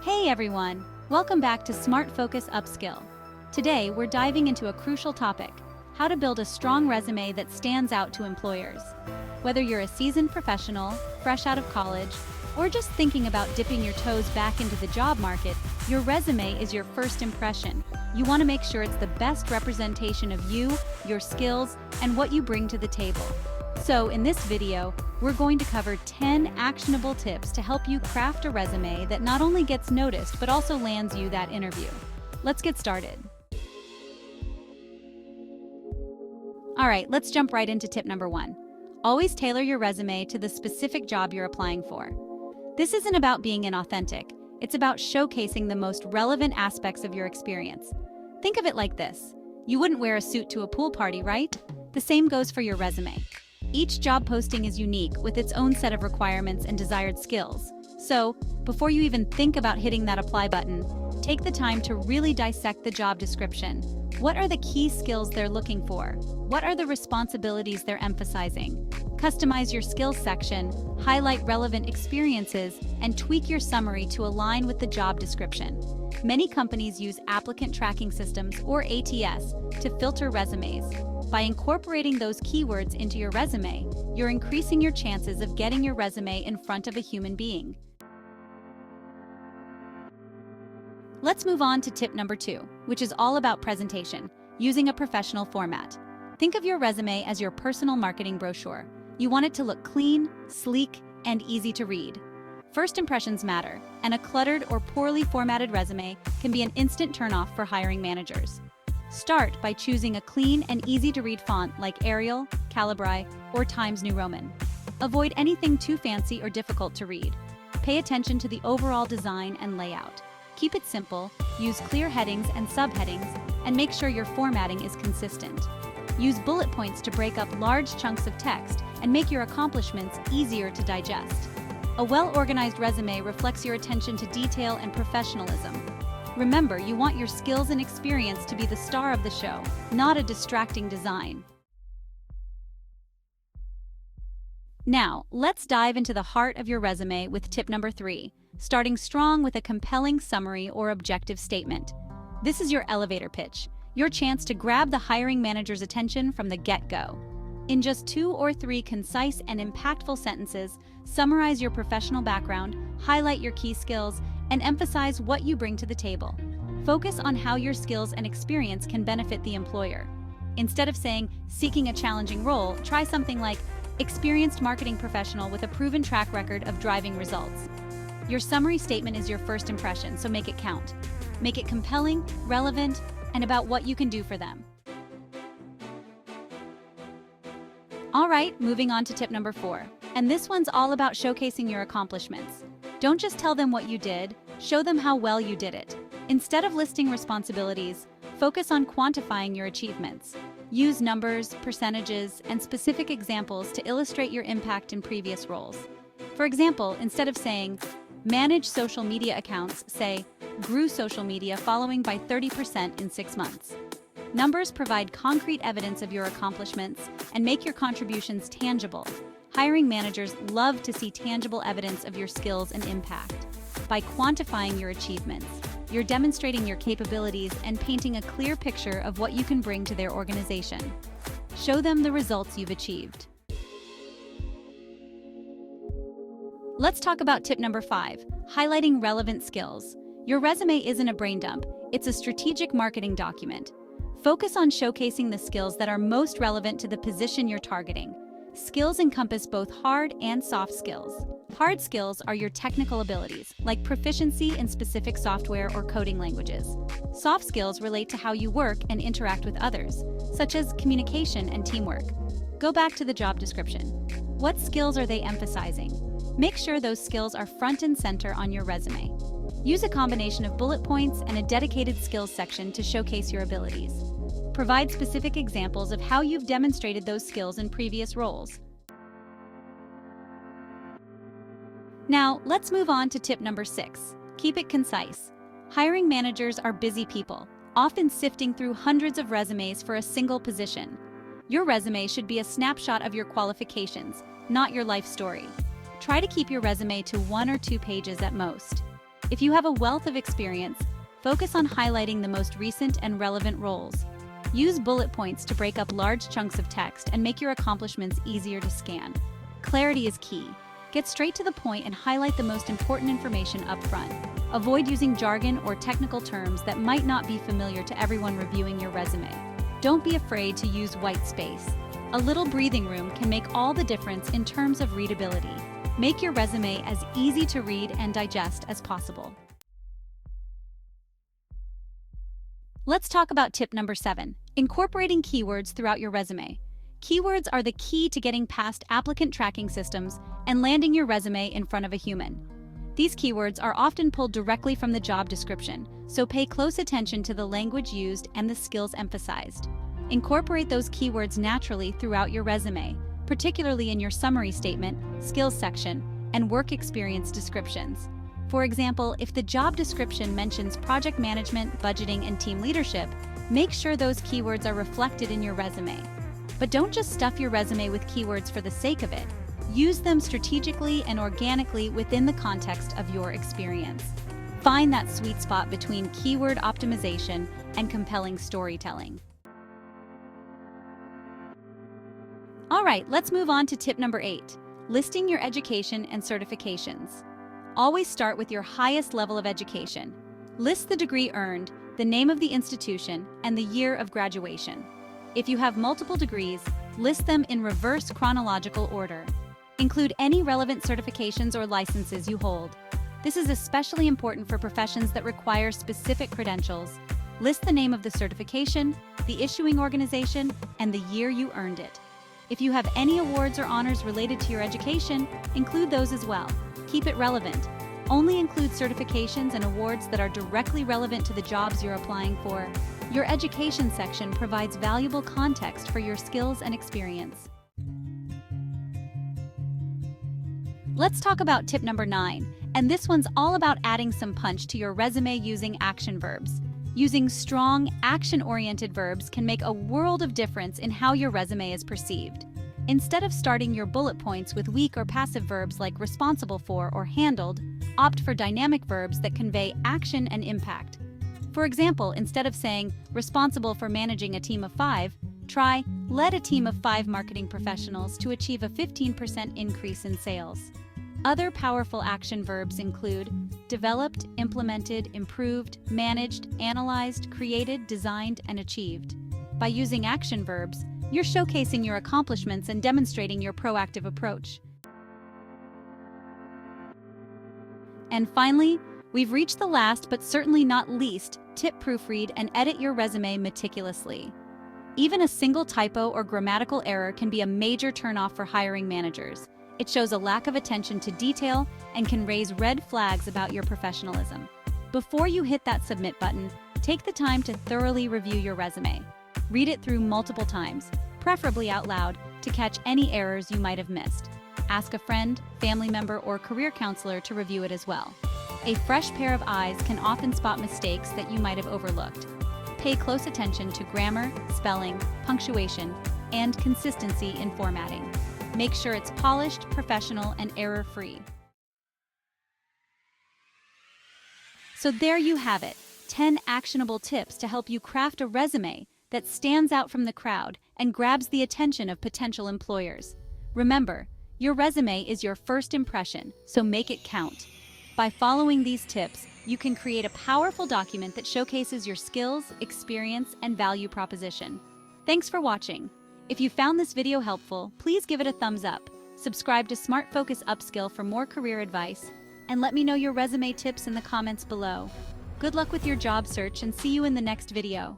Hey everyone! Welcome back to Smart Focus Upskill. Today we're diving into a crucial topic: how to build a strong resume that stands out to employers. Whether you're a seasoned professional, fresh out of college, or just thinking about dipping your toes back into the job market, your resume is your first impression. You want to make sure it's the best representation of you, your skills, and what you bring to the table. So in this video, we're going to cover 10 actionable tips to help you craft a resume that not only gets noticed but also lands you that interview. Let's get started. All right, let's jump right into tip number 1. Always tailor your resume to the specific job you're applying for. This isn't about being inauthentic. It's about showcasing the most relevant aspects of your experience. Think of it like this. You wouldn't wear a suit to a pool party, right? The same goes for your resume. Each job posting is unique with its own set of requirements and desired skills. So, before you even think about hitting that apply button, take the time to really dissect the job description. What are the key skills they're looking for? What are the responsibilities they're emphasizing? Customize your skills section, highlight relevant experiences, and tweak your summary to align with the job description. Many companies use Applicant Tracking Systems, or ATS, to filter resumes. By incorporating those keywords into your resume, you're increasing your chances of getting your resume in front of a human being. Let's move on to tip number 2, which is all about presentation, using a professional format. Think of your resume as your personal marketing brochure. You want it to look clean, sleek, and easy to read. First impressions matter, and a cluttered or poorly formatted resume can be an instant turnoff for hiring managers. Start by choosing a clean and easy-to-read font like Arial, Calibri, or Times New Roman. Avoid anything too fancy or difficult to read. Pay attention to the overall design and layout. Keep it simple, use clear headings and subheadings, and make sure your formatting is consistent. Use bullet points to break up large chunks of text and make your accomplishments easier to digest. A well-organized resume reflects your attention to detail and professionalism. Remember, you want your skills and experience to be the star of the show, not a distracting design. Now, let's dive into the heart of your resume with tip number 3, starting strong with a compelling summary or objective statement. This is your elevator pitch, your chance to grab the hiring manager's attention from the get-go. In just 2 or 3 concise and impactful sentences, summarize your professional background, highlight your key skills, and emphasize what you bring to the table. Focus on how your skills and experience can benefit the employer. Instead of saying, seeking a challenging role, try something like, experienced marketing professional with a proven track record of driving results. Your summary statement is your first impression, so make it count. Make it compelling, relevant, and about what you can do for them. All right, moving on to tip number 4. And this one's all about showcasing your accomplishments. Don't just tell them what you did, show them how well you did it. Instead of listing responsibilities, focus on quantifying your achievements. Use numbers, percentages, and specific examples to illustrate your impact in previous roles. For example, instead of saying, manage social media accounts, say, grew social media following by 30% in 6 months. Numbers provide concrete evidence of your accomplishments and make your contributions tangible. Hiring managers love to see tangible evidence of your skills and impact. By quantifying your achievements, you're demonstrating your capabilities and painting a clear picture of what you can bring to their organization. Show them the results you've achieved. Let's talk about tip number 5, highlighting relevant skills. Your resume isn't a brain dump, it's a strategic marketing document. Focus on showcasing the skills that are most relevant to the position you're targeting. Skills encompass both hard and soft skills. Hard skills are your technical abilities, like proficiency in specific software or coding languages. Soft skills relate to how you work and interact with others, such as communication and teamwork. Go back to the job description. What skills are they emphasizing? Make sure those skills are front and center on your resume. Use a combination of bullet points and a dedicated skills section to showcase your abilities. Provide specific examples of how you've demonstrated those skills in previous roles. Now, let's move on to tip number 6. Keep it concise. Hiring managers are busy people, often sifting through hundreds of resumes for a single position. Your resume should be a snapshot of your qualifications, not your life story. Try to keep your resume to 1 or 2 pages at most. If you have a wealth of experience, focus on highlighting the most recent and relevant roles. Use bullet points to break up large chunks of text and make your accomplishments easier to scan. Clarity is key. Get straight to the point and highlight the most important information up front. Avoid using jargon or technical terms that might not be familiar to everyone reviewing your resume. Don't be afraid to use white space. A little breathing room can make all the difference in terms of readability. Make your resume as easy to read and digest as possible. Let's talk about tip number 7, incorporating keywords throughout your resume. Keywords are the key to getting past applicant tracking systems and landing your resume in front of a human. These keywords are often pulled directly from the job description, so pay close attention to the language used and the skills emphasized. Incorporate those keywords naturally throughout your resume, particularly in your summary statement, skills section, and work experience descriptions. For example, if the job description mentions project management, budgeting, and team leadership, make sure those keywords are reflected in your resume. But don't just stuff your resume with keywords for the sake of it. Use them strategically and organically within the context of your experience. Find that sweet spot between keyword optimization and compelling storytelling. All right, let's move on to tip number 8, listing your education and certifications. Always start with your highest level of education. List the degree earned, the name of the institution, and the year of graduation. If you have multiple degrees, list them in reverse chronological order. Include any relevant certifications or licenses you hold. This is especially important for professions that require specific credentials. List the name of the certification, the issuing organization, and the year you earned it. If you have any awards or honors related to your education, include those as well. Keep it relevant. Only include certifications and awards that are directly relevant to the jobs you're applying for. Your education section provides valuable context for your skills and experience. Let's talk about tip number 9, and this one's all about adding some punch to your resume using action verbs. Using strong, action-oriented verbs can make a world of difference in how your resume is perceived. Instead of starting your bullet points with weak or passive verbs like responsible for or handled, opt for dynamic verbs that convey action and impact. For example, instead of saying, responsible for managing a team of 5, try, led a team of 5 marketing professionals to achieve a 15% increase in sales. Other powerful action verbs include developed, implemented, improved, managed, analyzed, created, designed, and achieved. By using action verbs, you're showcasing your accomplishments and demonstrating your proactive approach. And finally, we've reached the last but certainly not least tip: proofread and edit your resume meticulously. Even a single typo or grammatical error can be a major turnoff for hiring managers. It shows a lack of attention to detail and can raise red flags about your professionalism. Before you hit that submit button, take the time to thoroughly review your resume. Read it through multiple times, preferably out loud, to catch any errors you might have missed. Ask a friend, family member, or career counselor to review it as well. A fresh pair of eyes can often spot mistakes that you might have overlooked. Pay close attention to grammar, spelling, punctuation, and consistency in formatting. Make sure it's polished, professional, and error-free. So there you have it, 10 actionable tips to help you craft a resume that stands out from the crowd and grabs the attention of potential employers. Remember, your resume is your first impression, so make it count. By following these tips, you can create a powerful document that showcases your skills, experience, and value proposition. Thanks for watching. If you found this video helpful, please give it a thumbs up, subscribe to Smart Focus Upskill for more career advice, and let me know your resume tips in the comments below. Good luck with your job search and see you in the next video.